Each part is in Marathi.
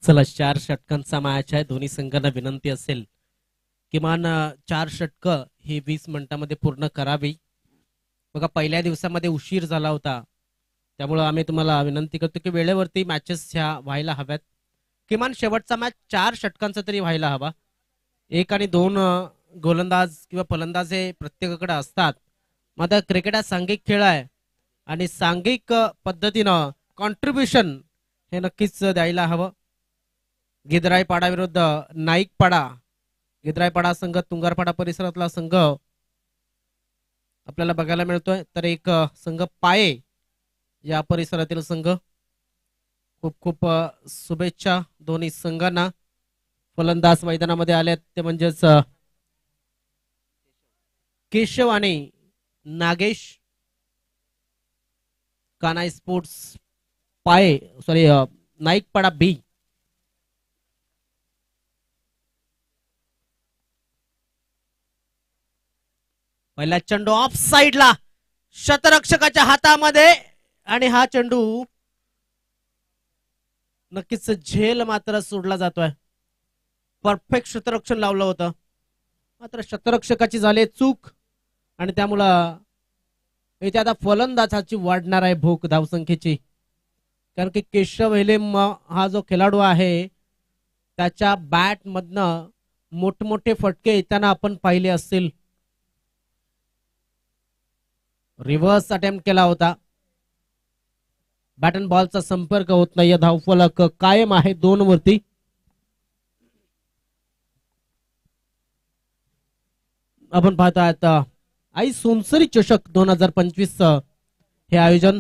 चला 4 षटकांचा मॅच आहे. दोन्ही संघांना विनंती असेल किमान 4 षटकं ही 20 मिनिटांमध्ये पूर्ण करावी. बघा पहिल्या दिवसामध्ये उशीर झाला होता, त्यामुळे आम्ही तुम्हाला विनंती करतो की वेळेवरती मॅचेस ह्या व्हायला हव्यात. किमान शेवटचा मॅच 4 षटकांचा तरी व्हायला हवा. 1 आणि 2 गोलंदाज किंवा फलंदाज हे प्रत्येकाकडे असतात. मात्र क्रिकेट हा सांघिक खेळ आहे आणि सांघिक पद्धतीनं कॉन्ट्रीब्युशन हे नक्कीच द्यायला हवं. गिदराईपाडा विरुद्ध नाईकपाडा. गिदराईपाडा संघ तुंगारपाडा परिसरातला संघ आपल्याला बघायला मिळतोय, तर एक संघ पाये या परिसरातील संघ. खूप खूप शुभेच्छा दोन्ही संघांना. फलंदाज मैदानामध्ये आलेत ते म्हणजेच केशव आणि नागेश. कानाई स्पोर्ट्स पाये नाईकपाडा बी. पहिला चेंडू ऑफ साइडला शतरक्षकाच्या हातामध्ये आणि हा चेंडू नक्कीच झेल मात्र सोडला जातोय. परफेक्ट शतरक्षण लावलं होतं, मात्र शतरक्षकाची झाली चूक आणि त्यामुळं इथे आता फलंदाजाची वाढणार आहे भूक धावसंख्येची. कारण की केशव हेलेम हा जो खेळाडू आहे त्याच्या बॅट मधनं मोठमोठे फटके येताना आपण पाहिले असतील. रिव्हर्स अटेम्प्ट केला होता, बॅट अँड बॉलचा संपर्क होत नाही. धावफलक कायम आहे 2 वरती. आपण पाहतात आई सोनसरी चषक 2025 हे आयोजन.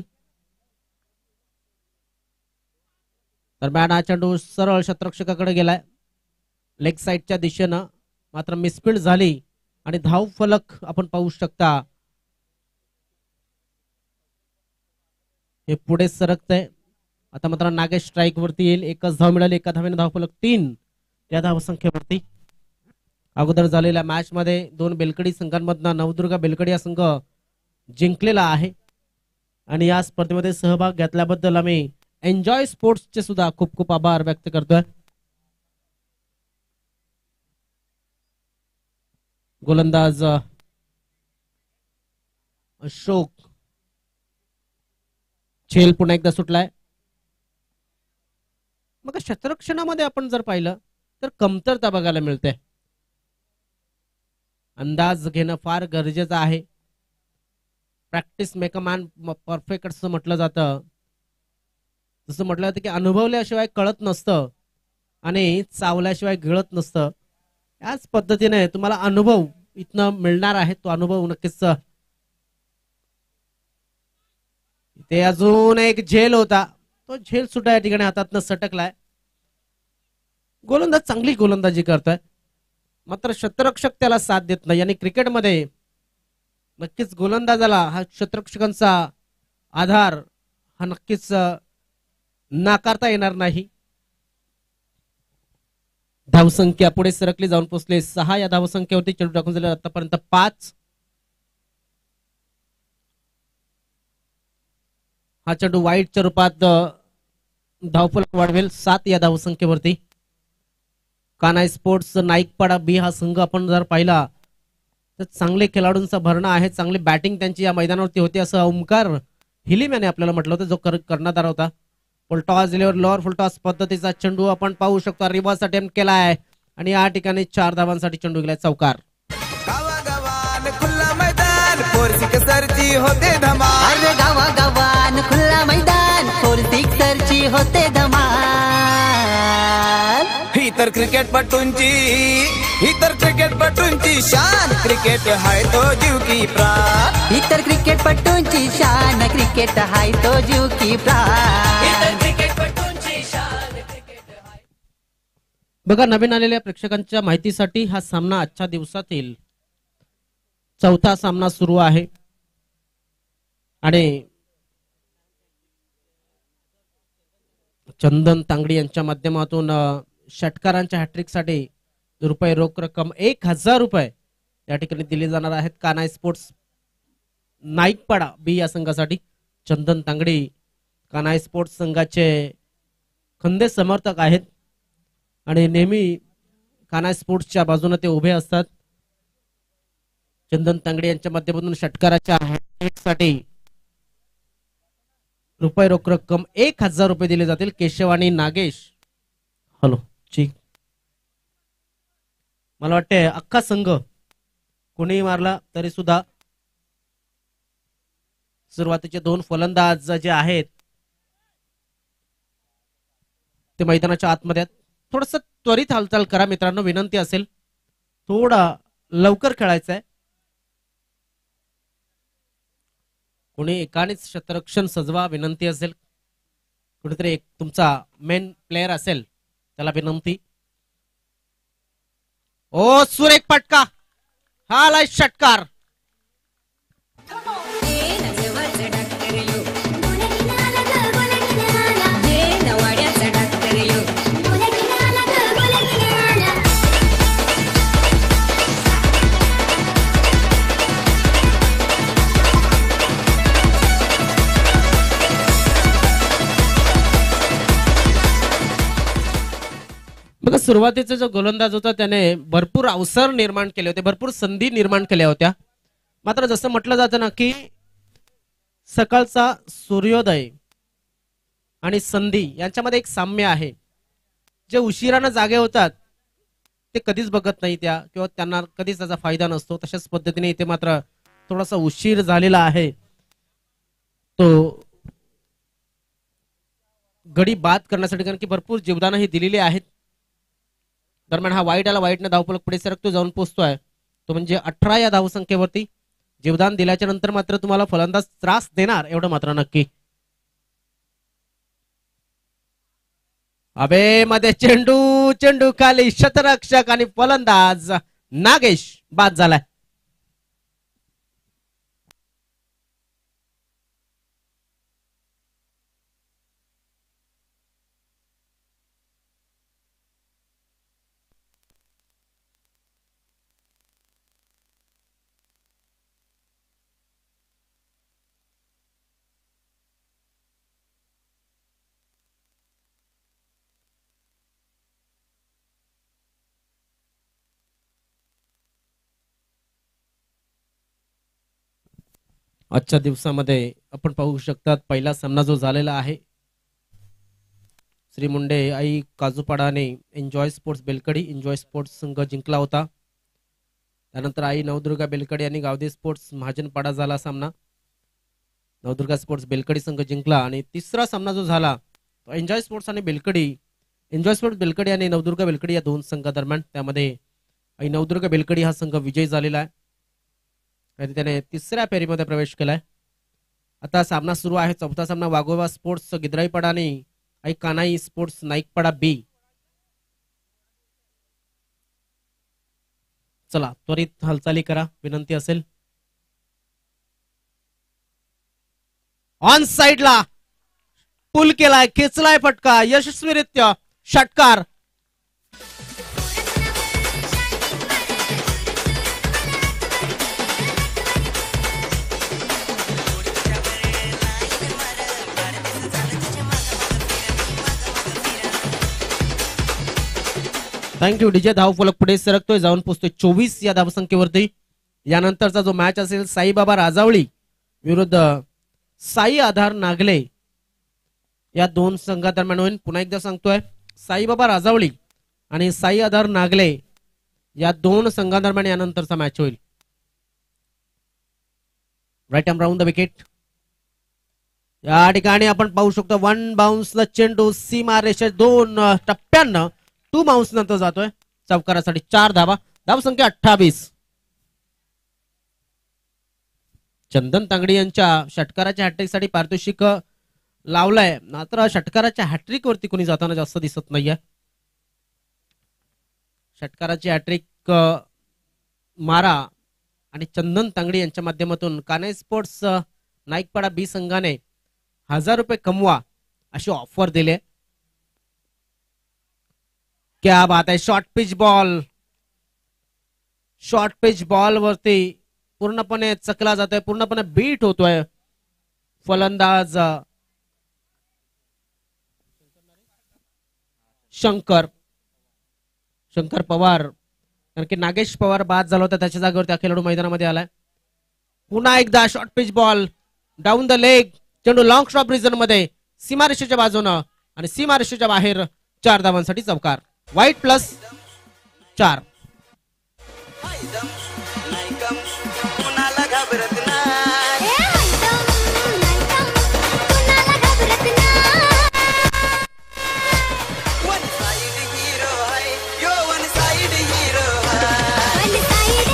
दरम्यान हा चेंडू सरळ शतरक्षकाकडे गेलाय लेग साइडच्या दिशेनं, मात्र मिसफील्ड झाली आणि धावफलक आपण पाहू शकता हे पुढे सरकतंय. आता मात्र नागेश स्ट्राईक वरती येईल. 1च धाव मिळाली, 1 धावेने धावफलक 3 या धावसंख्येवरती. अगोदर झालेल्या मॅच मध्ये 2 बेलकडी संघांमधनं नवदुर्गा बेलकडी हा संघ जिंकलेला आहे आणि या स्पर्धेमध्ये सहभाग घेतल्याबद्दल आम्ही एन्जॉय स्पोर्ट्सचे सुद्धा खूप खूप आभार व्यक्त करतोय. गोलंदाज अशोक. झेल पुन्हा एकदा सुटलाय. मग शतरक्षणामध्ये आपण जर पाहिलं तर कमतरता बघायला मिळते. अंदाज घेणं फार गरजेचं आहे. Practice make a man perfect असं म्हटलं जातं. जसं म्हटलं जातं की अनुभवल्याशिवाय कळत नसतं आणि चावल्याशिवाय गिळत नसतं. याच पद्धतीने तुम्हाला अनुभव इथनं मिळणार आहे. तो अनुभव नक्कीच. ते अजून एक झेल होता, तो झेल सुद्धा या ठिकाणी हातातनं सटकलाय. गोलंदाज चांगली गोलंदाजी करतोय, मात्र शतरक्षक त्याला साथ देत नाही. आणि क्रिकेटमध्ये नक्कीच गोलंदाजाला हा शतरक्षकांचा आधार हा नक्कीच नाकारता येणार नाही. धावसंख्या पुढे सरकली जाऊन पोहोचले 6 या धावसंख्येवरती. चेंडू टाकून झाले आतापर्यंत 5. हा चेंडू वाईटच्या रूपात धावफलक वाढवेल 7 या धावसंख्येवरती. कानाई स्पोर्ट्स नाईकपाडा बी हा संघ आपण जर पाहिला तर चांगले खेळाडूंचा भरणा आहे. चांगली बॅटिंग त्यांची या मैदानावरती होती असं ओमकार हिलिम याने आपल्याला म्हटलं होतं, जो कर्णधार होता. फुलटॉस दिल्यावर लोअर फुलटॉस पद्धतीचा चेंडू आपण पाहू शकतो. रिव्हर्स अटेम्प्ट केलाय आणि या ठिकाणी 4 धावांसाठी चेंडू गेलाय चौकार. होते धमाल गावागावान खुल्ला मैदान 4 सिक्सरची होते धमाल. ही तर क्रिकेट पटूंची शान. क्रिकेट हाय तो जीव की प्राण. ही तर क्रिकेट पटूंची शान. क्रिकेट हाय तो जीव की प्राण. बघा नवीन आलेल्या प्रेक्षकांच्या माहितीसाठी हा सामना आजच्या दिवसातील 4था सामना सुरू आहे आणि चंदन तांगडी यांच्या माध्यमातून षटकारांच्या हॅट्रिक साठी रुपये रोख रक्कम 1000 रुपये या ठिकाणी दिले जाणार आहेत. कानाई स्पोर्ट्स नाईकपाडा बी या संघासाठी चंदन तांगडी कानाई स्पोर्ट्स संघाचे खंदे समर्थक आहेत. आणि नेहमी कान्हा स्पोर्ट्सच्या बाजूने ते उभे असतात. चंदन तांगडे यांच्या माध्यमातून षटकाराच्या साठी रुपये रोख रक्कम 1000 रुपये दिले जातील. केशव आणि नागेश. हॅलो ठीक. मला वाटते अख्खा संघ कोणीही मारला तरी सुद्धा सुरुवातीचे 2 फलंदाज जे आहेत ते मैदानाच्या आतमध्ये थोडस त्वरित हालचाल करा मित्रांनो, विनंती असेल. थोडा लवकर खेळायचं आहे. कोणी एकानेच क्षेत्ररक्षण सजवा, विनंती असेल. कुठेतरी एक तुमचा मेन प्लेयर असेल त्याला विनंती. ओ सुरेख फटका, हा आलाय षटकार. बघा सुरुवातीचा जो गोलंदाज होता त्याने भरपूर अवसर निर्माण केले होते, भरपूर संधी निर्माण केल्या होत्या. मात्र जसं म्हटलं जातं ना की सकाळचा सूर्योदय आणि संधी यांच्यामध्ये एक साम्य आहे. जे उशिराने जागे होतात ते कधीच बघत नाही त्या, किंवा त्यांना कधीच त्याचा फायदा नसतो. तशाच पद्धतीने इथे मात्र थोडासा उशीर झालेला आहे. तो गडी बाद करण्यासाठी, कारण की भरपूर जीवदानही दिलेली आहेत. दरम्यान हा वाईट आला, वाईटने धावफलक पुढे सरकतो, जाऊन पोहोचतोय. तो म्हणजे 18 या धावसंख्येवरती. जीवदान दिल्याच्या नंतर मात्र तुम्हाला फलंदाज त्रास देणार एवढं मात्र नक्की. अबे मध्ये चेंडू, चेंडू खाली, शतरक्षक आणि फलंदाज नागेश बाद झालाय. आजच्या दिवसामध्ये आपण पाहू शकतात पहिला सामना जो झालेला आहे श्री मुंडे आई काजूपाडाने एन्जॉय स्पोर्ट्स बेलकडी, एन्जॉय स्पोर्ट्स संघ जिंकला होता. त्यानंतर आई नवदुर्गा बेलकडी आणि गावदे स्पोर्ट्स महाजनपाडा झाला सामना. नवदुर्गा स्पोर्ट्स बेलकडी संघ जिंकला. आणि तिसरा सामना जो झाला तो एन्जॉय स्पोर्ट्स आणि बेलकडी, एन्जॉय स्पोर्ट्स बेलकडी आणि नवदुर्गा बेलकडी या दोन संघादरम्यान. त्यामध्ये आई नवदुर्गा बेलकडी हा संघ विजयी झालेला आहे आणि त्याने तिसऱ्या फेरीमध्ये प्रवेश केलाय. आता सामना सुरू आहे. चौथा सामना वाघोबा स्पोर्ट्स गिद्राईपाडा आणि आई कानाई स्पोर्ट्स नाईकपाडा बी. चला त्वरित हालचाली करा, विनंती असेल. ऑन साइडला पुल केलाय, खेचलाय फटका, यशस्वीरित्या षटकार. Thank you DJ. धावफलक पुढे सरकतोय, जाऊन पोहोचतोय 24 या धावसंख्येवरती. यानंतरचा जो मॅच असेल साईबाबा राजावळी विरुद्ध साई आधार नागले या दोन संघादरम्यान होईल. पुन्हा एकदा सांगतोय, साईबाबा राजावळी आणि साई आधार नागले या दोन संघादरम्यान यानंतरचा मॅच होईल. Right arm round the wicket. या ठिकाणी आपण पाहू शकतो वन बाउन्सला चेंडू सीमा रेषे 2 टप्प्यांना 2 बाउन्स नंतर जातोय. चौकारासाठी 4 धावा, धावसंख्या 28. चंदन तांगडी यांच्या षटकाराच्या हॅट्रिक साठी पारितोषिक लावलंय, मात्र षटकाराच्या हॅट्रिक वरती कोणी जाताना जास्त दिसत नाहीये. षटकाराची हॅट्रिक मारा आणि चंदन तांगडी यांच्या माध्यमातून कान्हाई स्पोर्ट्स नाईकपाडा बी संघाने 1000 रुपये कमवा अशी ऑफर दिले. क्या बात आहे. Short pitch ball, short pitch ball वरती पूर्णपणे चकला जातोय, पूर्णपणे बीट होतोय. फलंदाज शंकर शंकर पवार, कारण की नागेश पवार बाद झाला होता, त्याच्या जागेवर त्या खेळाडू मैदानामध्ये आलाय. पुन्हा एकदा short pitch ball down the leg, चेंडू लॉंग स्टॉप रिजन मध्ये सीमारेषेच्या बाजूनं आणि सीमारेषेच्या बाहेर 4 धावांसाठी चौकार. वाईट प्लस 4.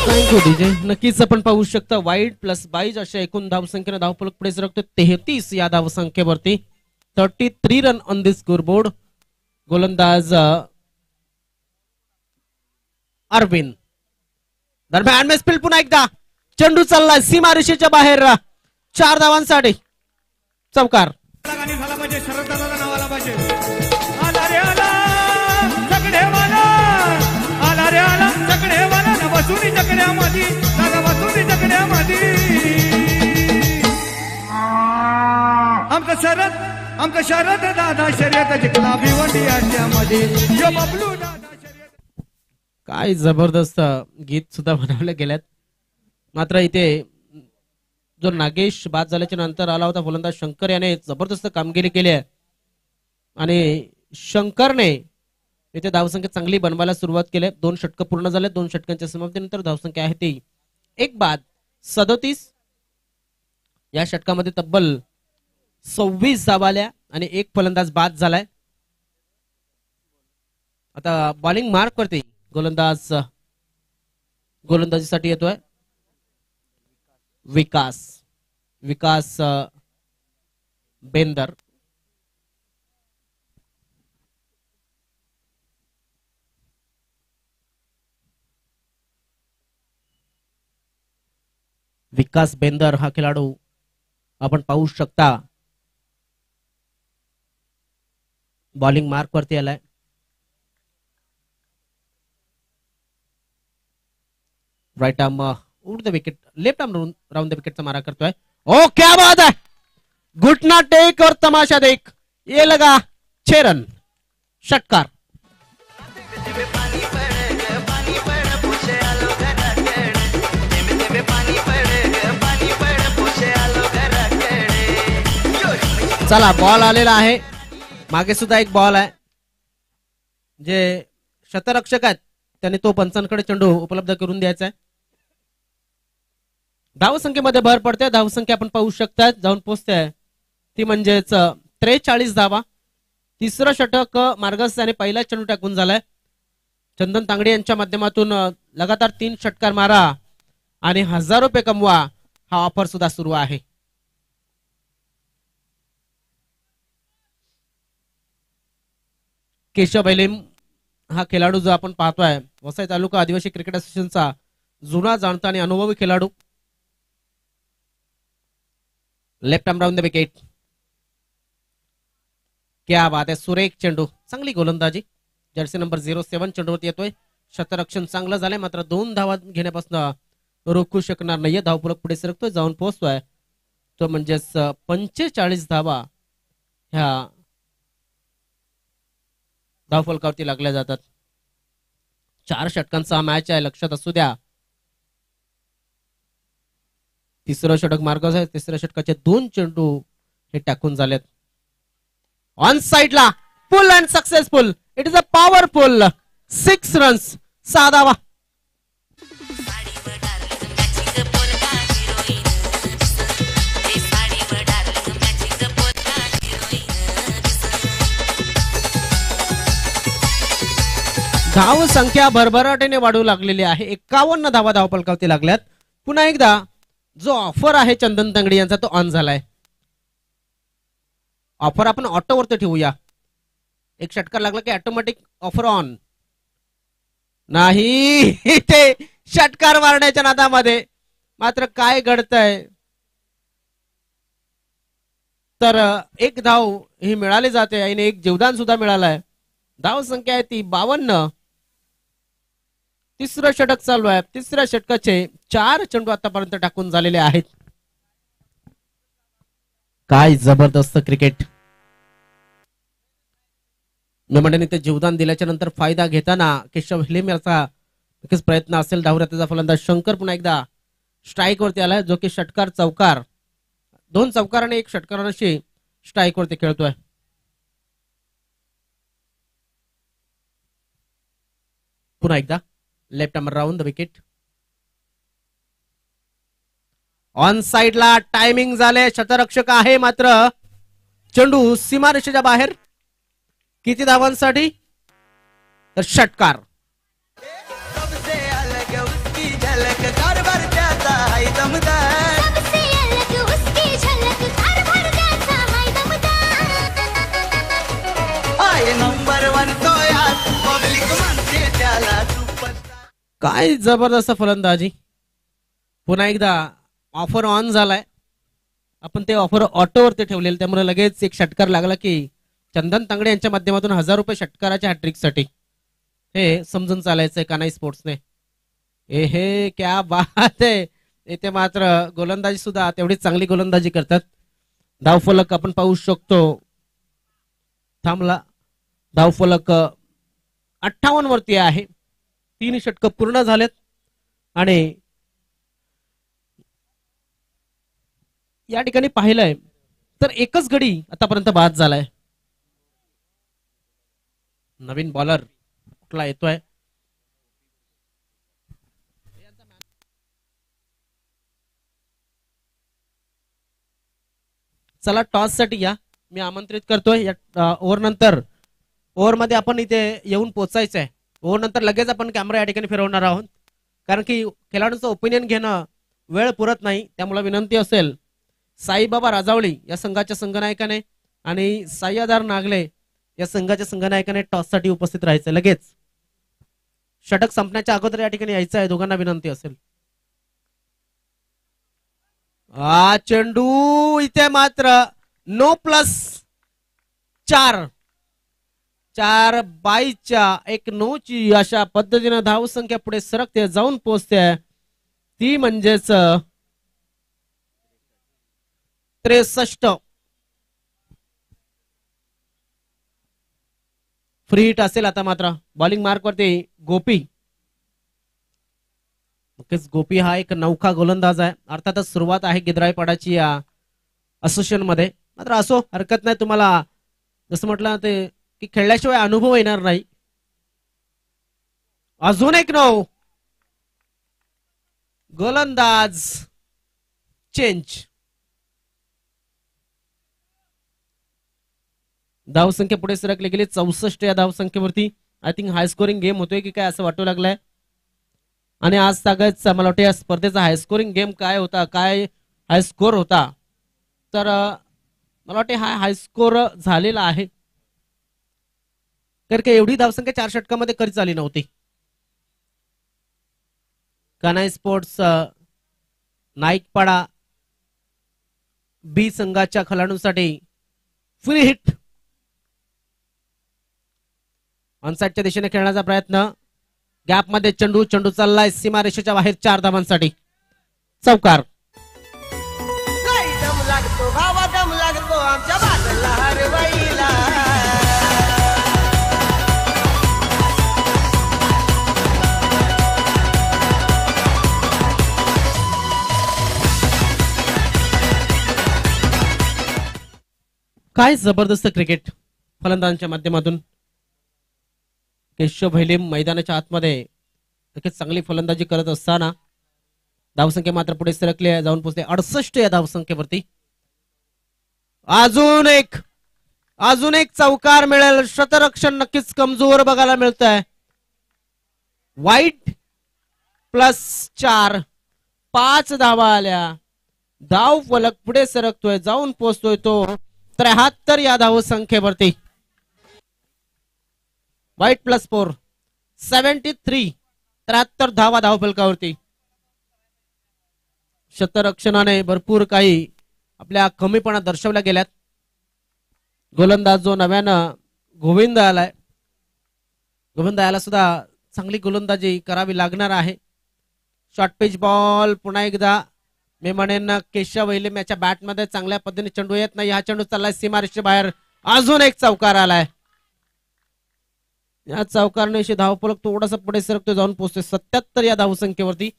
Thank you DJ. नक्कीच आपण पाहू शकता वाईट प्लस 22 अशा एकूण धावसंख्येने धावफलक पुढे सरकतो 33 या धावसंख्येवरती. 33 रन ऑन दिस स्कोरबोर्ड. गोलंदाज अरविंद. दरम्यान मिसफील्ड पुन्हा एकदा, चेंडू चाललाय सीमारेषेच्या बाहेर 4 धावांसाठी चौकार. आमचं शरद दादा शर्यत जिंकला भिवंडी अड्ड्यामध्ये. काय जबरदस्त गीत सुद्धा बनवले गेल्यात. मात्र इथे जो नागेश बाद झाल्याच्या नंतर आला होता फलंदाज शंकर याने जबरदस्त कामगिरी केली आहे आणि शंकरने इथे धावसंख्या चांगली बनवायला सुरुवात केली. 2 षटकं पूर्ण झाले. 2 षटकांच्या समाप्तीनंतर धावसंख्या आहे ती 1 बाद 37. या षटकामध्ये तब्बल 26 धावा आल्या आणि 1 फलंदाज बाद झालाय. आता बॉलिंग मार्क करते गोलंदाजीसाठी येतोय विकास बेंदर. विकास बेंदर हा खेळाडू आपण पाहू शकता बॉलिंग मार्क वरती आलाय. राइट आर्म उड the wicket, left arm round the विकेटचा मारा करतोय. ओ क्या बात है, घुटना टेक और तमाशा देख, ये लगा 6 रन. षटकार. चला बॉल आलेला आहे. मागे सुद्धा एक बॉल आहे. जे शतरक्षक आहेत त्यांनी तो पंचांकडे चेंडू उपलब्ध करून द्यायचा आहे. धावसंख्येमध्ये भर पडते. धावसंख्या आपण पाहू शकता जाऊन पोहोचते ती म्हणजेच 43 धावा. 3रं षटक मार्गस याने पहिला चेंडू टाकून झालाय. चंदन तांगडे यांच्या माध्यमातून लगातार 3 षटकार मारा आणि 1000 रुपये कमवा हा ऑफर सुद्धा सुरू आहे. केशव बैलेम हा खेळाडू जो आपण पाहतोय वसई तालुका आदिवासी क्रिकेट असोसिएशनचा जुना जाणता आणि अनुभवी खेळाडू. Left arm round the wicket. क्या बात है, सुरेख चेंडू, चांगली गोलंदाजी. जर्सी नंबर 07 चेंडूवरती येतोय. शतरक्षण चांगलं झालंय मात्र 2 धावा घेण्यापासून रोखू शकणार नाहीये. धावफलक पुढे सरकतोय जाऊन पोहोचतोय तो म्हणजेच 45 धावा ह्या धावफलकावरती लागल्या जातात. 4 षटकांचा मॅच आहे, लक्षात असू द्या. 3रं षटक मार्गच आहे. 3ऱ्या षटकाचे 2 चेंडू हे टाकून झालेत. ऑन साइडला फुल and successful. It is a powerful 6 runs, 6 धावा. धाव संख्या भरभराटीने वाढू लागलेली आहे. 51 धावा धावफलकावरती लागल्यात. पुन्हा एकदा जो ऑफर आहे चंदन तांगडी यांचा तो ऑन झालाय. ऑफर आपण ऑटो वरती ठेवूया. 1 षटकार लागला की ऑटोमॅटिक ऑफर ऑन नाही. ते षटकार मारण्याच्या नादामध्ये मात्र काय घडतंय तर 1 धाव ही मिळाली जाते आणि 1 जीवदान सुद्धा मिळालाय. धाव संख्या आहे ती 52. 3रं षटक चालू आहे. 3ऱ्या षटकाचे 4 चेंडू आतापर्यंत टाकून झालेले आहेत. काय जबरदस्त क्रिकेट. मेमंडेने ते जीवदान दिल्याच्या नंतर फायदा घेताना केशव हिलेम याचा नक्कीच प्रयत्न असेल. धावऱ्याचा फलंदाज शंकर पुन्हा एकदा स्ट्राईक वरती आलाय, जो की षटकार चौकार, 2 चौकार आणि 1 षटकारांशी स्ट्राईक वरती खेळतोय. पुन्हा एकदा left arm round the wicket. On साइडला टायमिंग झाले, शतरक्षक आहे मात्र चेंडू सीमारेषेच्या बाहेर. किती धावांसाठी? तर षटकार. सबसे अलग उसकी झलक कारभार त्याचा हाय दमदार. सबसे अलग उसकी झलक कारभार त्याचा हाय दमदार. हाय नंबर 1 तो यार पब्लिक म्हणते त्याला सुपरस्टार. काय जबरदस्त फलंदाजी. पुन्हा एकदा ऑफर ऑन झालाय, आपण ते ऑफर ऑटोवरती ठेवलेलं, त्यामुळे लगेच एक षटकार लागला की चंदन तांगडे यांच्या माध्यमातून 1000 रुपये षटकाराच्या हॅट्रिक साठी. हे समजून चालायचंय कानाई स्पोर्ट्सने. हे क्या बात आहे. येथे मात्र गोलंदाजी सुद्धा तेवढीच चांगली गोलंदाजी करतात. धावफलक आपण पाहू शकतो थांबला. धावफलक 58 वरती आहे. 3 षटक पूर्ण झालेत आणि या ठिकाणी पाहिलंय तर एकच गडी आतापर्यंत बाद झालाय. नवीन बॉलर कुठला येतोय? चला टॉस साठी या, मी आमंत्रित करतोय. या ओव्हर नंतर, ओव्हर मध्ये आपण इथे येऊन पोचायचं आहे. ओव्हर नंतर लगेच आपण कॅमेरा या ठिकाणी फिरवणार आहोत, कारण की खेळाडूंचं ओपिनियन घेणं वेळ पुरत नाही. त्यामुळे विनंती असेल साईबाबा राजावळी या संघाच्या संघनायकाने आणि साईदार नागले या संघाच्या संघनायकाने टॉस साठी उपस्थित राहायचं. लगेच षटक संपण्याच्या अगोदर या ठिकाणी यायचं आहे, दोघांना विनंती असेल. चेंडू इथे मात्र नो प्लस 4 4/22 1 9 ची अशा पद्धतीने धावसंख्या पुढे सरकते, जाऊन पोहोचते. ती म्हणजेच 63. फ्री हिट असेल आता मात्र. बॉलिंग मार्क वरती गोपी. गोपी हा एक नौका गोलंदाज आहे. अर्थातच सुरुवात आहे गिद्राईपाडाची या असोसिएशन मध्ये, मात्र असो हरकत नाही. तुम्हाला जसं म्हटलं ते की खेळल्याशिवाय अनुभव येणार नाही. अजून एक 9 गोलंदाज चेंज. धावसंख्या पुढे सरकली गेली 64 या धावसंख्येवरती. I think high scoring game होतोय की काय असं वाटू लागलंय. आणि आज सगळ्याच मला वाटतं या स्पर्धेचा हाय स्कोरिंग गेम काय होता, काय हाय स्कोर होता, तर मला वाटते हा हाय स्कोर झालेला आहे. कारण की एवढी धावसंख्या 4 षटकामध्ये कधीच आली नव्हती. कानाई स्पोर्ट्स नाईकपाडा बी संघाच्या खेळाडूंसाठी फ्री हिट. ऑनसाइडच्या दिशेने खेळण्याचा प्रयत्न. गॅप मध्ये चेंडू चाललाय सीमारेषेच्या बाहेर 4 धावांसाठी. चौकार. दम लागतो भावा दम लागतो आमच्या बाजूला हरवाईला. काय जबरदस्त क्रिकेट फलंदाजांच्या माध्यमातून. केशव भैले मैदानाच्या आतमध्ये नक्कीच चांगली फलंदाजी करत असताना धावसंख्या मात्र पुढे सरकली आहे, जाऊन पोहोचते 68 या धावसंख्येवरती. अजून एक चौकार मिळेल. शतरक्षण नक्कीच कमजोर बघायला मिळत आहे. वाईट +4 5 धावा आल्या. धाव फलक पुढे सरकतोय, जाऊन पोहोचतोय तो 73 या धावसंख्येवरती. वाईट +4 73 73 धावा धावफलकावरती. शतरक्षणाने भरपूर काही आपल्या कमीपणा दर्शवल्या गेल्यात. गोलंदाज जो नव्यानं गोविंद आलाय, गोविंद याला सुद्धा चांगली गोलंदाजी करावी लागणार आहे. शॉर्ट पिच बॉल पुन्हा एकदा मी म्हणेन केशव वैलेम याच्या बॅटमध्ये चांगल्या पद्धतीने चेंडू येत नाही. हा चेंडू चाललाय सीमारेषेच्या बाहेर. अजून एक चौकार आलाय. या चौकारण्याशी धावफलक थोडासा पुढे सरकतो, जाऊन पोहोचते 77 या धावसंख्येवरती.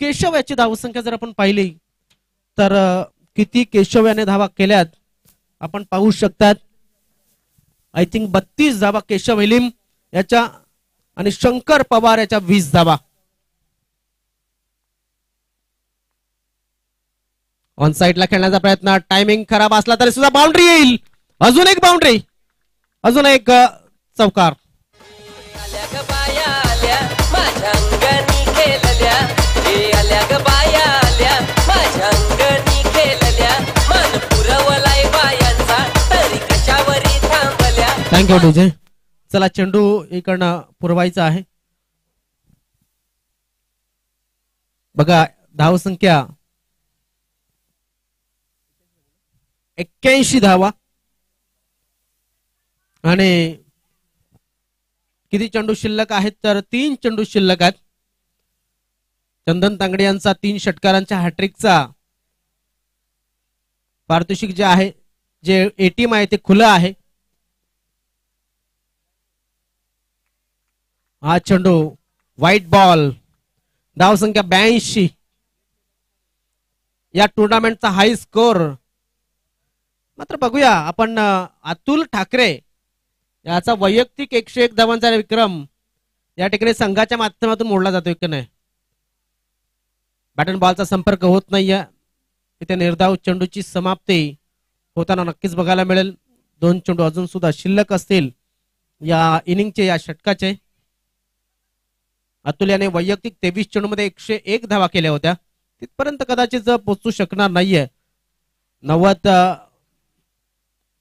केशव याची धावसंख्या जर आपण पाहिली तर किती केशव याने धावा केल्यात आपण पाहू शकतात. आय थिंक 32 धावा केशव इलिम याच्या आणि शंकर पवार याच्या 20 धावा. ऑन साइडला खेळण्याचा प्रयत्न, टायमिंग खराब असला तरी सुद्धा बाउंड्री येईल. अजून एक बाउंड्री, अजून एक चौकार. Thank you DJ. चला चेंडू इकडनं पुरवायचा आहे. बघा धावसंख्या 81 धावा आणि किती चेंडू शिल्लक आहेत तर 3 चेंडू शिल्लक आहेत. चंदन तांगडे यांचा 3 षटकारांच्या हॅट्रिकचा पारितोषिक जे आहे, जे एटीएम आहे ते खुलं आहे. हा चेंडू व्हाईट बॉल, धावसंख्या 82. या टुर्नामेंटचा हाय स्कोर. मात्र बघूया आपण अतुल ठाकरे याचा वैयक्तिक 101 धावांचा विक्रम या ठिकाणी संघाच्या माध्यमातून मोडला जातोय की नाही. बॅट अँड बॉलचा संपर्क होत नाहीये. इथे निर्धाव चेंडूची समाप्ती होताना नक्कीच बघायला मिळेल. 2 चेंडू अजून सुद्धा शिल्लक असतील या इनिंगचे, या षटकाचे. अतुल याने वैयक्तिक 23 चेंडूमध्ये 101 धावा केल्या होत्या. तिथपर्यंत कदाचित पोहोचू शकणार नाहीये. 90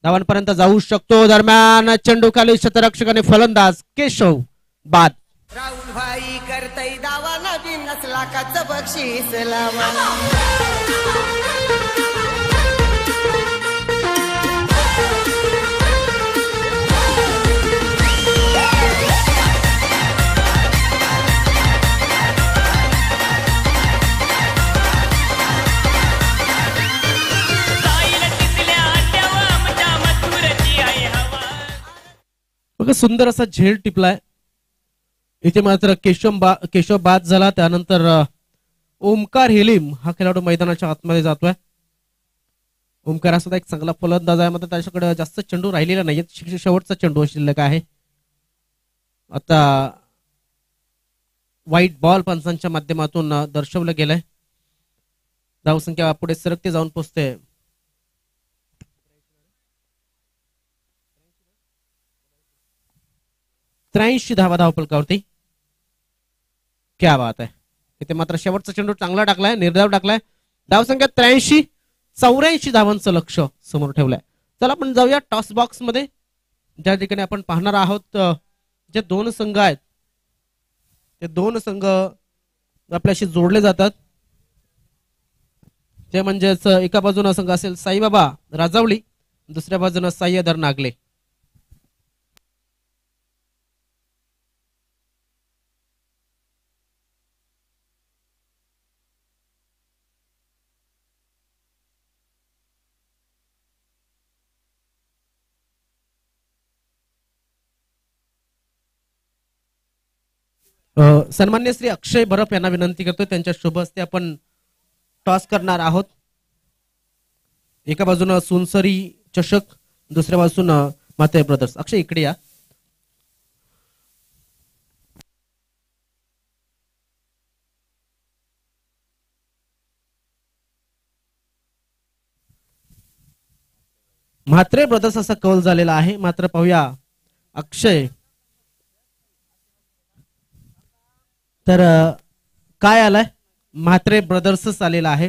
धावांपर्यंत जाऊ शकतो. दरम्यान चेंडू खाली शतरक्षक आणि फलंदाज केशव बाद. राहुल भाई करतई दावा, नवीन लाखाचं बक्षीस लावा. सुंदर असा झेल टिपलाय. इथे मात्र केशव बाद झाला. त्यानंतर ओमकार हिलिम हा खेळाडू मैदानाच्या आतमध्ये जातोय. ओमकार सुद्धा एक चांगला फलंदाज आहे, मात्र त्याच्याकडे जास्त चेंडू राहिलेला नाहीये. शेवटचा चेंडू शिल्लक आहे. आता व्हाईट बॉल पंचांच्या माध्यमातून दर्शवलं गेलंय. धावसंख्या पुढे सरकते, जाऊन पोहोचते 83 धावा धावफलकावरती. क्या बात आहे. इथे मात्र शेवटचा चेंडू चांगला टाकलाय, निर्धाव टाकलाय. धावसंख्या 83, 84 धावांचं लक्ष समोर ठेवलंय. चला आपण जाऊया टॉस बॉक्स मध्ये, ज्या ठिकाणी आपण पाहणार आहोत जे 2 संघ आहेत ते 2 संघ आपल्याशी जोडले जातात. ते म्हणजेच एका बाजूने संघ असेल साईबाबा राजावली, दुसऱ्या बाजूने सय्यदर नागले. सन्मान्य श्री अक्षय बरप यांना विनंती करतो, त्यांच्या शुभ हस्ते आपण टॉस करणार आहोत. एका बाजूने सुनसरी चषक, दुसऱ्या बाजूने माते ब्रदर्स. अक्षय इकडे या. म्हात्रे ब्रदर्स असा कौल झालेला आहे. मात्र पाहूया अक्षय तर काय आलाय. म्हात्रे ब्रदर्सच आलेला आहे.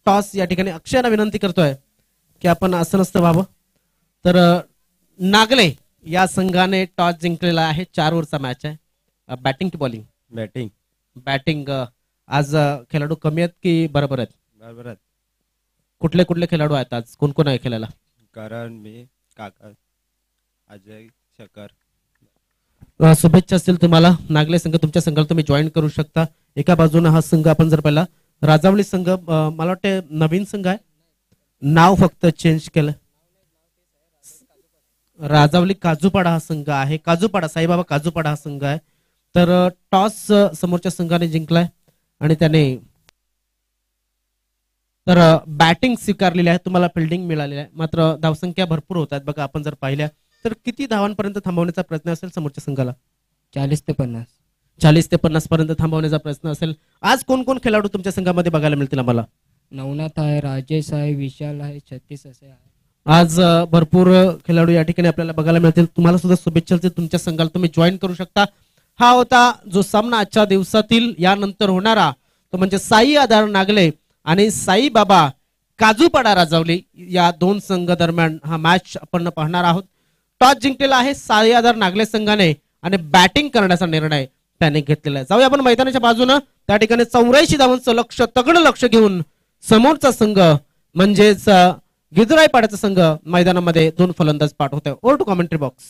टॉस या ठिकाणी अक्षयला विनंती करतोय की आपण असं नसतं व्हावं. तर नागले या संघाने टॉस जिंकलेला आहे. 4 ओव्हरचा मॅच आहे. बॅटिंग की बॉलिंग? बॅटिंग. बॅटिंग. आज खेळाडू कमी आहेत की बरोबर आहेत? बरोबर आहेत. कुठले कुठले खेळाडू आहेत आज? कोण कोण आहे खेळायला? करण, मी, काका, अजय, शकर. शुभेच्छा असतील तुम्हाला. नागले संघ तुमच्या संघाला तुम्ही जॉईन करू शकता. एका बाजूने हा संघ आपण जर पाहिला राजावली संघ, मला वाटते नवीन संघ आहे, नाव फक्त चेंज केलं. राजावली काजूपाडा हा संघ आहे. काजूपाडा, साईबाबा काजूपाडा हा संघ आहे. तर टॉस समोरच्या संघाने जिंकलाय आणि त्याने तर बॅटिंग स्वीकारलेली आहे. तुम्हाला फिल्डिंग मिळालेली आहे. मात्र धावसंख्या भरपूर होत आहेत बघा. आपण जर पाहिल्या तर किती धावांपर्यंत थांबवण्याचा प्रयत्न असेल समोरच्या संघाला? 40 ते 50. 40 ते 50 पर्यंत थांबवण्याचा प्रयत्न असेल. आज कोण कोण खेळाडू तुमच्या संघामध्ये बघायला मिळतील आम्हाला? नवनाथ आहे, राजेश आहे, विशाल आहे, छत्तीस असे आहे. आज भरपूर खेळाडू या ठिकाणी आपल्याला बघायला मिळतील. तुम्हाला सुद्धा शुभेच्छा असतील. तुमच्या संघाला तुम्ही जॉईन करू शकता. हा होता जो सामना आजच्या दिवसातील. यानंतर होणारा तो म्हणजे साई आधार नागले आणि साई बाबा काजूपाडा राजावली या दोन संघ दरम्यान हा मॅच आपण पाहणार आहोत. टॉस जिंकलेला आहे साई आधार नागले संघाने आणि बॅटिंग करण्याचा निर्णय त्याने घेतलेला आहे. जाऊया आपण मैदानाच्या बाजूनं. त्या ठिकाणी 84 धावांचं लक्ष, तगडं लक्ष घेऊन समोरचा संघ म्हणजेच गिदराईपाड्याचा संघ मैदानामध्ये 2 फलंदाज पाठवतोय. Over to commentary box.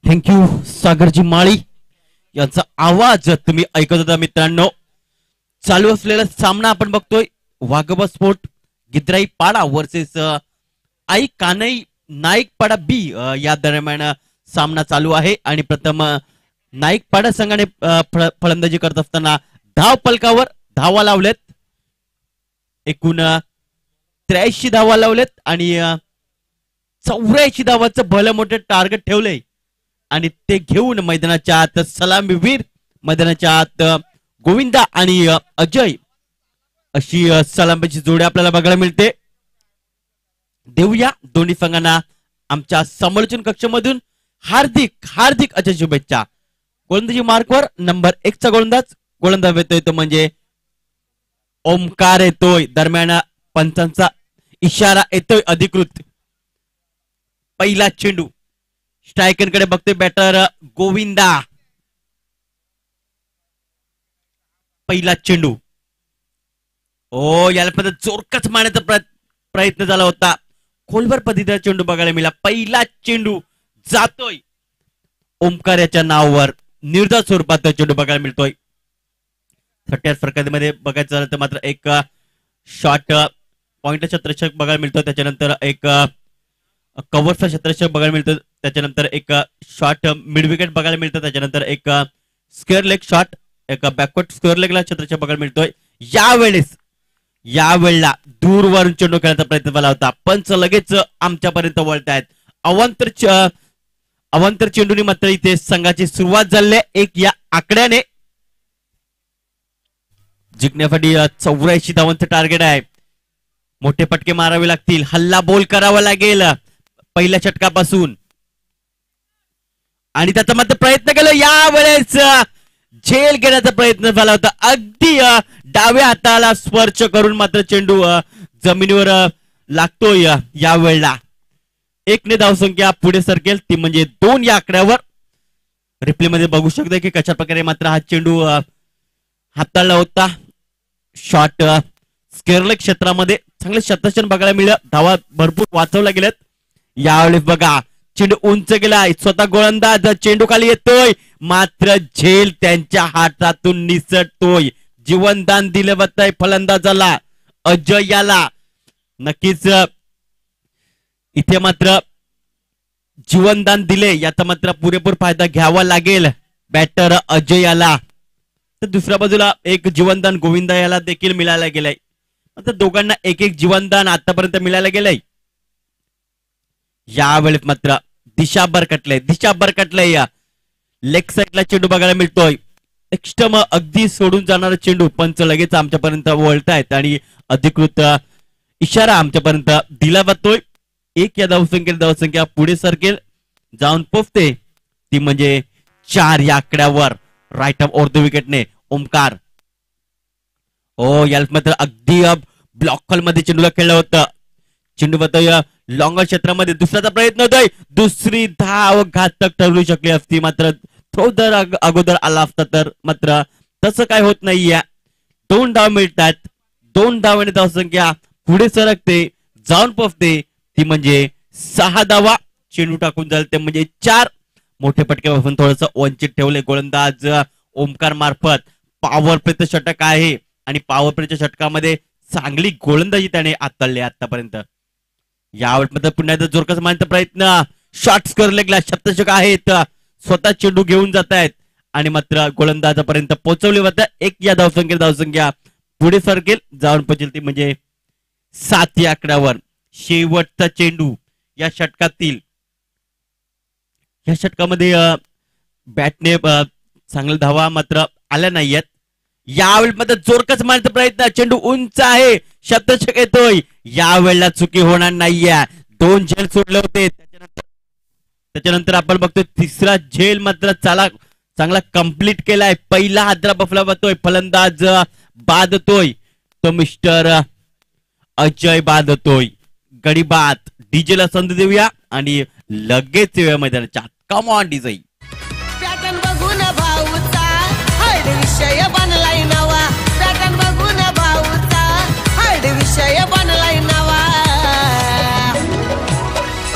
Thank you Sagarji Mali यांचा आवाज तुम्ही ऐकत होता मित्रांनो. चालू असलेला सामना आपण बघतोय. वाघोबा स्पोर्ट गिद्राई पाडा वर्सेस आई कानई नाईक पाडा बी या दरम्यान सामना चालू आहे. आणि प्रथम नाईक पाडा संघाने फलंदाजी करत असताना धाव फलकावर धावा लावलेत. एकूण 83 धावा लावलेत आणि 84 धावाचं भलं मोठं टार्गेट ठेवलंय. आणि ते घेऊन मैदानाच्या आत सलामीवीर, मैदानाच्या आत गोविंदा आणि अजय अशी सलामीची जोडी आपल्याला बघायला मिळते. देऊया दोन्ही संघांना आमच्या समालोचन कक्षामधून हार्दिक हार्दिक अशा शुभेच्छा. गोलंदाजी मार्कवर नंबर 1 चा गोलंदाज येतोय तो म्हणजे ओमकार येतोय. दरम्यान पंचांचा इशारा येतोय अधिकृत. पहिला चेंडू स्ट्रायकरकडे बघतोय बॅटर गोविंदा. पहिला चेंडू याला पण जोरकच मारण्याचा प्रयत्न झाला होता. खोलवर पद्धतीचा चेंडू बघायला मिळाला. पहिला चेंडू जातोय ओमकार याच्या नावावर. निर्धार स्वरूपात चेंडू बघायला मिळतोय. 30 फरकामध्ये बघायचं झालं तर मात्र एक शॉट पॉइंटचा क्षेत्ररक्षक बघायला मिळतो. त्याच्यानंतर एक कव्हरचा क्षेत्ररक्षक बघायला मिळतो. त्याच्यानंतर एक शॉट मिड विकेट बघायला मिळतं. त्याच्यानंतर एक स्क्वेअर लेग शॉट, एक बॅकवर्ड स्क्वेअर लेगला क्षेत्ररक्षक बघायला मिळतोय. यावेळेला दूरवरून चेंडू खेळण्याचा प्रयत्न झाला होता. पंच लगेच आमच्यापर्यंत वळतायत. अवांतर चेंडूने मात्र इथे संघाची सुरुवात झाली. एक या आकड्याने जिंकण्यासाठी 84 धावांचं टार्गेट आहे. मोठे फटके मारावे लागतील. हल्ला बोल करावा लागेल पहिल्या षटकापासून. आणि त्याचा मात्र प्रयत्न केला. यावेळेस झेल घेण्याचा प्रयत्न झाला होता. अगदी डाव्या हाताला स्पर्श करून मात्र चेंडू जमिनीवर लागतोय. यावेळेला 1 ने धावसंख्या पुढे सरकेल ती म्हणजे 2 या आकड्यावर. रिप्ले मध्ये बघू शकता की कशा प्रकारे मात्र हा चेंडू हाताळला होता. शॉट स्क्वेअर क्षेत्रामध्ये चांगले शतरक्षण बघायला मिळालं. धावा भरपूर वाचवल्या गेल्यात. यावेळेस बघा चेंडू उंच गेलाय. स्वतः गोलंदाज चेंडू खाली येतोय मात्र झेल त्यांच्या हातातून निसटतोय. जीवनदान दिलं जातंय फलंदाजाला अजय याला. नक्कीच इथे मात्र जीवनदान दिले याचा मात्र पुरेपूर फायदा घ्यावा लागेल बॅटर अजय याला. तर दुसऱ्या बाजूला एक जीवनदान गोविंदा याला देखील मिळायला गेलंय. आता दोघांना एक जीवनदान आतापर्यंत मिळायला गेलंय. यावेळेस मात्र दिशा भरकटलंय. या लेग साईडला चेंडू बघायला मिळतोय. एक्स्ट्रम अगदी सोडून जाणारा चेंडू पंच लगेच आमच्यापर्यंत वळतायत आणि अधिकृत इशारा आमच्यापर्यंत दिला जातोय. 1 या धावसंख्या पुढे सरकेल जाऊन पोचते ती म्हणजे 4 या आकड्यावर. राईट ऑफ ओव्हर द विकेटने ओमकार. याला मात्र अगदी ब्लॉक हॉल मध्ये चेंडूला खेळलं होतं. चेंडू बघतोय लॉंग क्षेत्रामध्ये. दुसऱ्याचा प्रयत्न होतोय. दुसरी धाव घातक ठरवू शकली असती मात्र थ्रो जर अगोदर आला असता तर मात्र तसं काय होत नाहीये. 2 धाव मिळतात. 2 धावांनी धावसंख्या पुढे सरकते, जाऊन पोहोचते ती म्हणजे 6 धावा. चेंडू टाकून झाले ते म्हणजे 4. मोठे फटक्यापासून थोडस वंचित ठेवले गोलंदाज ओमकार मार्फत. पॉवर प्लेचं षटक आहे आणि पॉवर प्लेच्या षटकामध्ये चांगली गोलंदाजी त्याने आतळली आतापर्यंत. यावेळेस पुन्हा एकदा जोरकस मारण्याचा प्रयत्न. शॉट्स करलेला शतक आहेत, स्वतः चेंडू घेऊन जात आहेत आणि मात्र गोलंदाजापर्यंत पोहोचवले होते. 1 या धावसंख्या पुढे सरकेल, जाऊन पोहोचेल ती म्हणजे 7 या आकड्यावर. शेवटचा चेंडू या षटकातील. या षटकामध्ये बॅटने चांगल्या धावा मात्र आल्या नाहीयेत. यावेळी मात्र जोरकस मारण्याचा प्रयत्न. चेंडू उंच आहे, शतक येतोय. यावेळेला चुकी होणार नाहीये. 2 झेल सोडले होते, त्याच्यानंतर आपण बघतोय तिसरा झेल मात्र चांगला कंप्लीट केलाय. पहिला हादरा बफला बसतोय, फलंदाज बादतोय तो मिस्टर अजय बादतोय. गडी बाद. डीजेला संधी देऊया आणि लगेच येऊया मैदानाच्या. Come on DJ. पॅटर्न बघून भाऊचा हार्ड विषय बनलाय नवा. पॅटर्न बघून भाऊचा हार्ड विषय बनलाय नवा.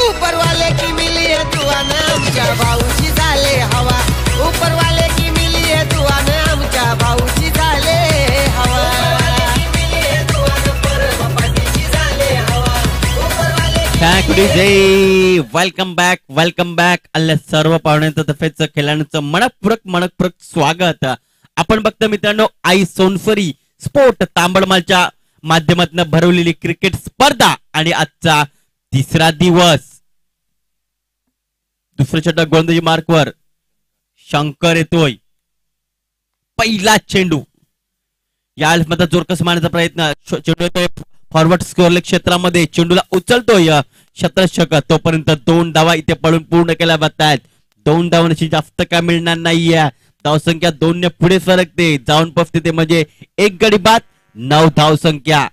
उपरवाले की मिली दुआन आमच्या भाऊची झाले हवा. उपरवाले की मिली दुआन आमच्या भाऊची झाले हवा. वेलकम बॅक अल्ल्या सर्व पाहुण्यांचं तफेच खेळाडूंचं मनपूर्वक स्वागत. आपण बघता मित्रांनो आई सोनसरी स्पोर्ट तांबडमालच्या माध्यमातून भरवलेली क्रिकेट स्पर्धा आणि आजचा तिसरा दिवस. दुसरं षटक गोलंदाजी मार्कवर शंकर येतोय. पहिला चेंडू. या मात्र जोरकस मारण्याचा प्रयत्न. चेंडू येतोय फॉरवर्ड स्कोअरले क्षेत्रामध्ये. चेंडूला उचलतोय शतक. तोपर्यंत 2 धावा इथे पडून पूर्ण केल्या जात आहेत. 2 धावांची जास्त काय मिळणार नाहीये. धावसंख्या 2 ने पुढे सरकते, जाऊन पोहोचते ते म्हणजे 1 गडी बाद. 9 धावसंख्या.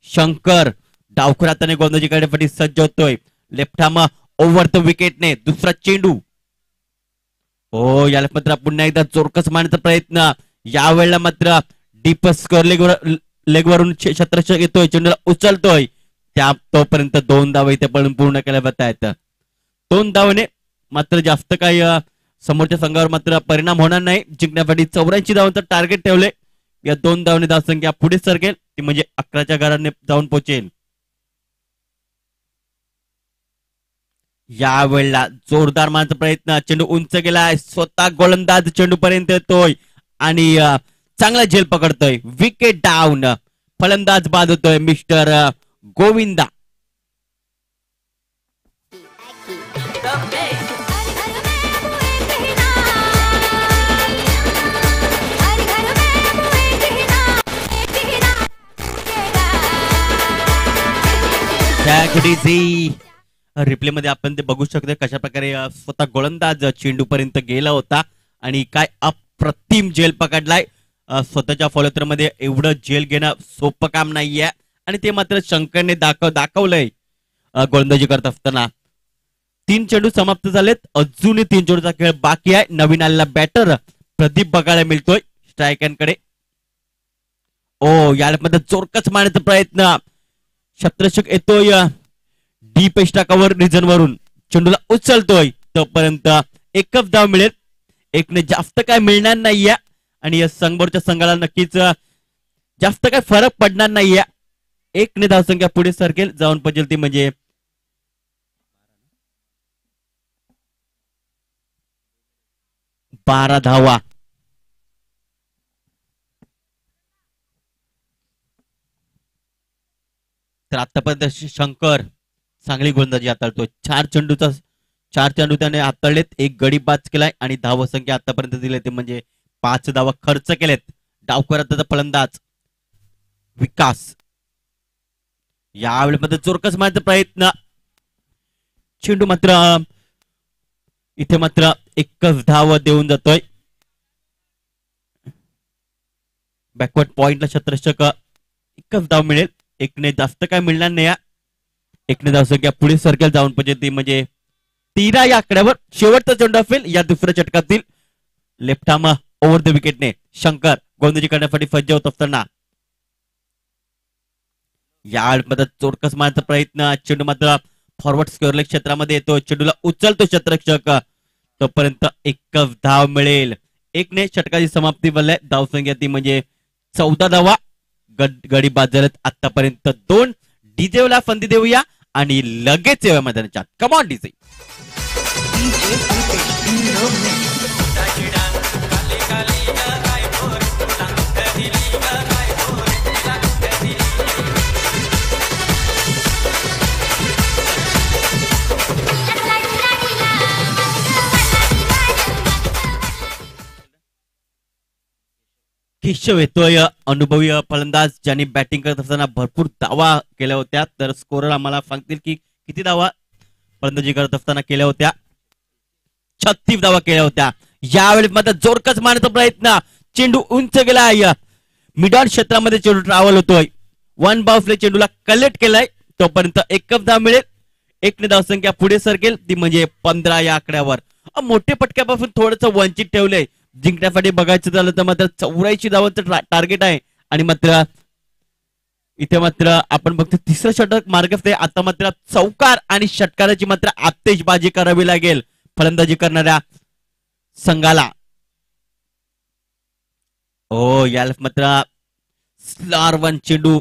शंकर डावखुराताने गोलंदाजी करण्यासाठी सज्ज होतोय. लेफ्ट हार्म ओव्हर द विकेटने. दुसरा चेंडू. हो, याला मात्र पुन्हा एकदा जोरकस मारण्याचा प्रयत्न. यावेळेला मात्र डीप स्कोअर लेगवरून शतक येतोय. चेंडूला उचलतोय. तोपर्यंत 2 धावा इथे पडून पूर्ण केल्या जात आहेत. 2 धावाने मात्र जास्त काही समोरच्या संघावर मात्र परिणाम होणार नाही. जिंकण्यासाठी 84 धावांचं टार्गेट ठेवले. या 2 धावाने धावसंख्या पुढे सरकेल, ती म्हणजे 11च्या घराने जाऊन पोहोचेल. यावेळेला जोरदार मारण्याचा प्रयत्न. चेंडू उंच गेलाय, स्वतः गोलंदाज चेंडू पर्यंत येतोय आणि चांगला झेल पकडतोय. Wicket down. फलंदाज बाद होतोय मिस्टर गोविंदा. रिप्ले मध्ये आपण ते बघू शकतो कशा प्रकारे स्वतः गोलंदाज चेंडू पर्यंत गेला होता आणि काय अप्रतिम झेल पकडलाय. स्वतःच्या फॉलोथ्रो मध्ये एवढं झेल घेणं सोपं काम नाहीये आणि ते मात्र शंकरने दाखवलंय गोलंदाजी करत असताना. 3 चेंडू समाप्त झालेत. अजूनही 3 चेंडूचा खेळ बाकी आहे. नवीन आलेला बॅटर प्रदीप बघायला मिळतोय स्ट्रायकांकडे. ओ, यामध्ये जोरकस मारण्याचा प्रयत्न. शतक येतोय डीप स्टाकावर रिजन वरून. चेंडूला उचलतोय. तोपर्यंत 1च धाव मिळेल. 1 ने जास्त काय मिळणार नाहीये आणि या समोरच्या संघाला नक्कीच जास्त काय फरक पडणार नाहीये. 1 ने धावसंख्या पुढे सरकेल, जाऊन पोहोचेल ती म्हणजे 12 धावा. तर आतापर्यंत शंकर चांगली गोलंदाजी हाताळतोय. 4 चेंडू त्याने हाताळलेत. 1 गडी बाद केलाय आणि धावसंख्या आतापर्यंत दिले ते म्हणजे 5 धावा खर्च केलेत. डावखुराताचा फलंदाज विकास. यावेळेमध्ये जोरकस मारण्याचा प्रयत्न. चेंडू मात्र इथे मात्र 1च धाव देऊन जातोय. बॅकवर्ड पॉइंटला शतक 1च धाव मिळेल. 1 ने जास्त काय मिळणार नाही. 1 ने धावसंख्या पुढे सरकेल, जाऊन पोहोचेल म्हणजे 13 या आकड्यावर. शेवटचा चेंडू असेल या दुसऱ्या षटकातील. लेफ्ट हार्म ओव्हर द विकेटने शंकर गोलंदाजी करण्यासाठी सज्ज होत असताना यावेळी चोरकस मारण्याचा प्रयत्न, चेंडू मात्र फॉरवर्ड स्क्वेअर क्षेत्रामध्ये येतो, चेंडूला उचलतो क्षेत्ररक्षक, तोपर्यंत एक धाव मिळेल. 1 षटकाची समाप्ती झाली. धावसंख्या ती म्हणजे 14 धावा. गडी बाद झालेत आतापर्यंत 2. डीजेला फंदी देऊया आणि लगेच येऊया मैदानाच्या. Come on DJ. केशव येतोय, अनुभवी फलंदाज, ज्यांनी बॅटिंग करत असताना भरपूर धावा केल्या होत्या. तर स्कोरर आम्हाला सांगतील की किती धावा फलंदाजी करत असताना केल्या होत्या. 36 धावा केल्या होत्या. यावेळी मात्र जोरकस मारण्याचा प्रयत्न, चेंडू उंच गेलाय, मिडॉन क्षेत्रामध्ये चेंडू ट्रॅव्हल होतोय. 1 बाउन्सने चेंडूला कलेक्ट केलाय, तोपर्यंत 1 धाव मिळेल. 1 धावसंख्या पुढे सरकेल, ती म्हणजे 15 या आकड्यावर. मोठे पटक्यापासून थोडंसं वंचित ठेवलंय. जिंकण्यासाठी बघायचं झालं तर मात्र 84 धावांचं टार्गेट आहे. आणि मात्र इथे मात्र आपण बघतो तिसरं षटक मार्गस्थ. आता मात्र चौकार आणि षटकाराची मात्र आतिषबाजी करावी लागेल फलंदाजी करणाऱ्या संघाला. याला मात्र स्लार 1 चेंडू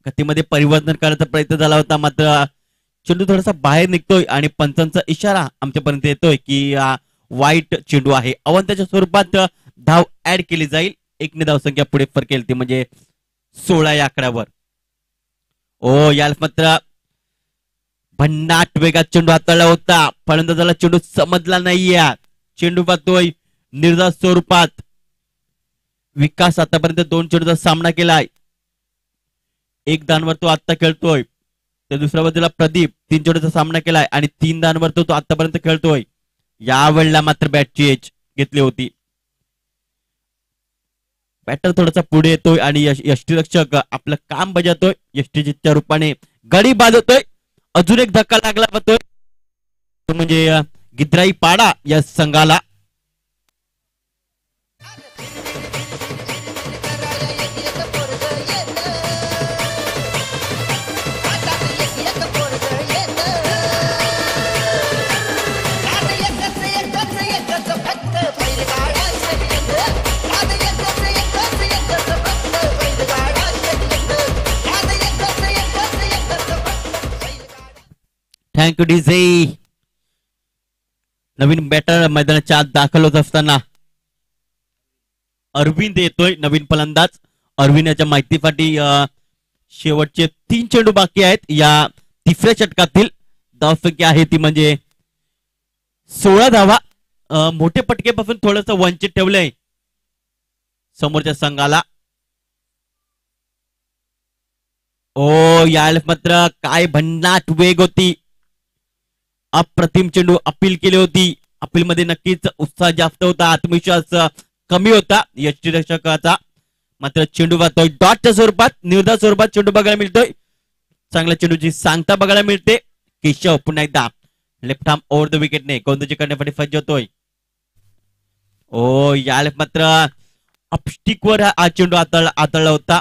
गतीमध्ये परिवर्तन करायचा प्रयत्न झाला होता, मात्र चेंडू थोडासा बाहेर निघतोय आणि पंचांचा इशारा आमच्यापर्यंत येतोय की वाईट चेंडू आहे. अवंताच्या स्वरूपात धाव ऍड केली जाईल. 1 धावसंख्या पुढे फरकेल, ती म्हणजे 16 या आकड्यावर. याला मात्र भन्नाट वेगात चेंडू हाताळला होता, फलंदाजाला चेंडू समजला नाहीये. चेंडू पाहतोय निर्धास्त स्वरूपात. विकास आतापर्यंत 2 चेंडूचा सामना केलाय. 1 धावांवर तो आता खेळतोय. तर दुसऱ्या बाजूला प्रदीप 3 चेंडूचा सामना केलाय आणि 3 धावांवर तो आतापर्यंत खेळतोय. यावेळेला मात्र बॅटची एज घेतली होती. बॅटर थोडासा पुढे येतोय आणि यष्टीरक्षक आपलं काम बजावतोय. यष्टीच्या रूपाने गडी बांधतोय. अजून एक धक्का लागला जातोय, तो म्हणजे गिद्राई पाडा या संघाला. Thank you DJ. नवीन बॅटर मैदानाच्या आत दाखल होत असताना अरविंद येतोय, नवीन फलंदाज. अरविंद याच्या माहितीसाठी शेवटचे 3 चेंडू बाकी आहेत. या तिसऱ्या षटकातील धावसंख्या आहे ती म्हणजे 16 धावा. मोठे पटकेपासून थोडस वंचित ठेवलंय समोरच्या संघाला. याला मात्र काय भन्नाट वेग होती. अप्रतिम चेंडू अपील केली होती. अपील मध्ये नक्कीच उत्साह जास्त होता, आत्मविश्वास कमी होता यष्टीरक्षकाचा. मात्र चेंडू पाहतोय डॉटच्या स्वरूपात, निर्धार स्वरूपात चेंडू बघायला मिळतोय. चांगल्या चेंडूची सांगता बघायला मिळते. केशव पुन्हा एकदा लेफ्ट आर्म ओव्हर द विकेटने गोलंदाजी करण्यासाठी सज्ज होतोय. याला मात्र अपस्टिक वर हा चेंडू आतळला होता.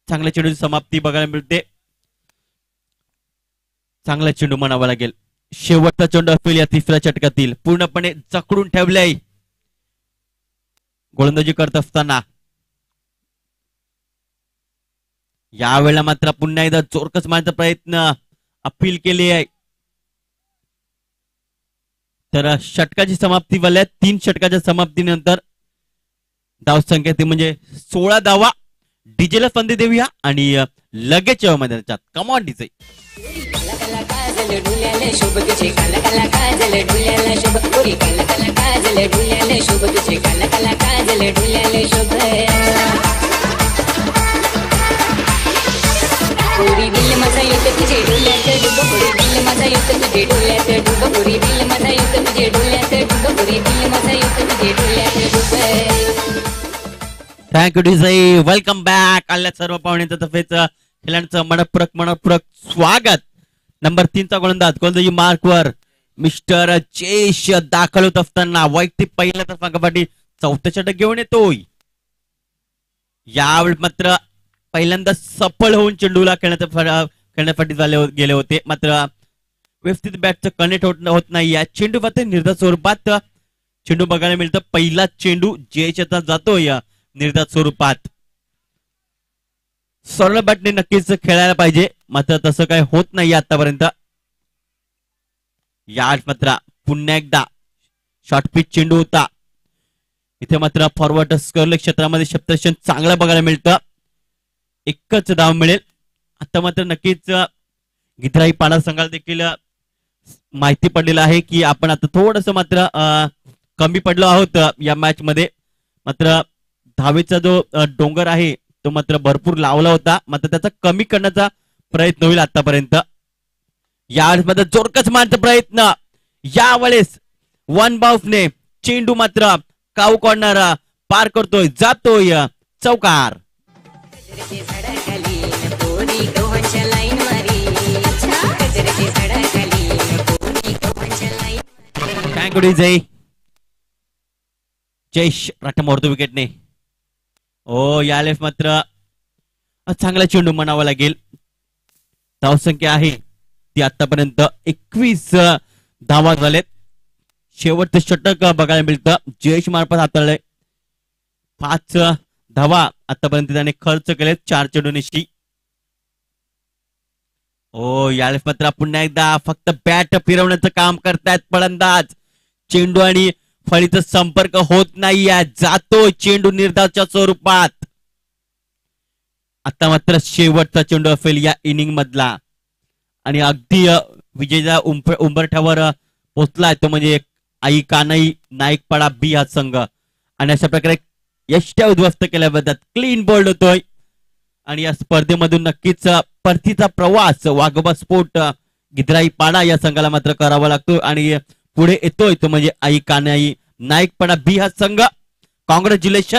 चांगल्या चेंडूची समाप्ती बघायला मिळते. चांगला चेंडू म्हणावा लागेल. शेवटचा चेंडू असेल या तिसऱ्या षटकातील. पूर्णपणे जखडून ठेवलाय गोलंदाजी करत असताना. यावेळेला मात्र पुन्हा एकदा जोरकस मारण्याचा प्रयत्न, अपील केली आहे. तर षटकाची समाप्ती झाली. 3 षटकाच्या समाप्तीनंतर धावसंख्या ती म्हणजे 16 धावा. डीजेला फंदी देऊया आणि लगेच मैदानाच्या. Come on DJ. शुभ तुझे काला काला काजल ढुल्याला शुभ पुरी काला काला काजल ढुल्याला शुभ तुझे काला काला काजल ढुल्याला शुभ पुरी बिल माझा येत तुझे ढुल्यात डुब पुरी बिल माझा येत तुझे ढुल्यात डुब पुरी बिल माझा येत तुझे ढुल्यात डुब पुरी बिल माझा येत तुझे ढुल्यात डुब. Thank you DJ. Welcome back. आल्या सर्व पाहुण्यांचं तसेच खेळाडूंचं मनपूर्वक स्वागत. नंबर 3चा गोलंदाजी मार्कवर मिस्टर चेश दाखल होत असताना वैयक्तिक पहिल्या संघासाठी 4थं षटक घेऊन येतोय. यावेळी मात्र पहिल्यांदा सफल होऊन चेंडूला खेळण्यासाठी गेले होते, मात्र व्यवस्थित बॅटचं कनेक्ट होत नाही. या चेंडू मात्र निर्धार स्वरूपात चेंडू बघायला मिळतं. पहिला चेंडू जयेश जातो या निर्धार स्वरूपात. सरळ बॅटने नक्कीच खेळायला पाहिजे, मात्र तसं काय होत नाही आतापर्यंत. या मात्र पुन्हा एकदा शॉर्ट पिच चेंडू होता. इथे मात्र फॉरवर्ड स्कर्ल क्षेत्रामध्ये शब्दर्शन चांगलं बघायला मिळतं. एकच धाव मिळेल. आता मात्र नक्कीच गिधराई पाडा संघाला देखील माहिती पडलेलं आहे की आपण आता थोडस मात्र कमी पडलो आहोत या मॅच मध्ये. मात्र धावेचा जो डोंगर आहे तो मात्र भरपूर लावला होता, मात्र त्याचा कमी करण्याचा प्रयत्न होईल आतापर्यंत. यावेळेस मात्र जोरकस मारण्याचा प्रयत्न. यावेळेस वन बाउफने चेंडू मात्र काऊ कॉर्नर पार करतोय, जातोय चौकार. गजरेच्या झाडाखाली पोरी गव्हाच्या लाईन मारी. गजरेच्या झाडाखाली पोरी गव्हाच्या लाईन मारी. काय करू जयेश राठा मोडतो विकेटने. ओ यावेळेस मात्र चांगला चेंडू म्हणावा लागेल. धावसंख्या आहे ती आतापर्यंत 21 धावा झालेत. शेवटचं षटक बघायला मिळतं. जयेश मार्फत हाताळलंय. 5 धावा आतापर्यंत त्याने खर्च केले 4 चेंडूनिशी. ओ यावेळेस मात्र पुन्हा एकदा फक्त बॅट फिरवण्याचं काम करतायत फलंदाज. चेंडू आणि फळीचा संपर्क होत नाहीये, जातो चेंडू निर्धावच्या स्वरूपात. आता मात्र शेवटचा चेंडू असेल या इनिंग मधला आणि अगदी विजयाच्या उंबरठ्यावर पोहोचलाय तो म्हणजे आई कानाई नाईकपाडा बी हा संघ. आणि अशा प्रकारे यष्ट्या उद्ध्वस्त केल्याबद्दल क्लीन बोल्ड होतोय. आणि या स्पर्धेमधून नक्कीच परतीचा प्रवास वाघोबा स्पोर्ट गिधराई पाडा या संघाला मात्र करावा लागतो आणि पुढे येतोय तो म्हणजे आई कानाई नाईकपाडा बी हा संघ. कॉंग्रॅच्युलेशन.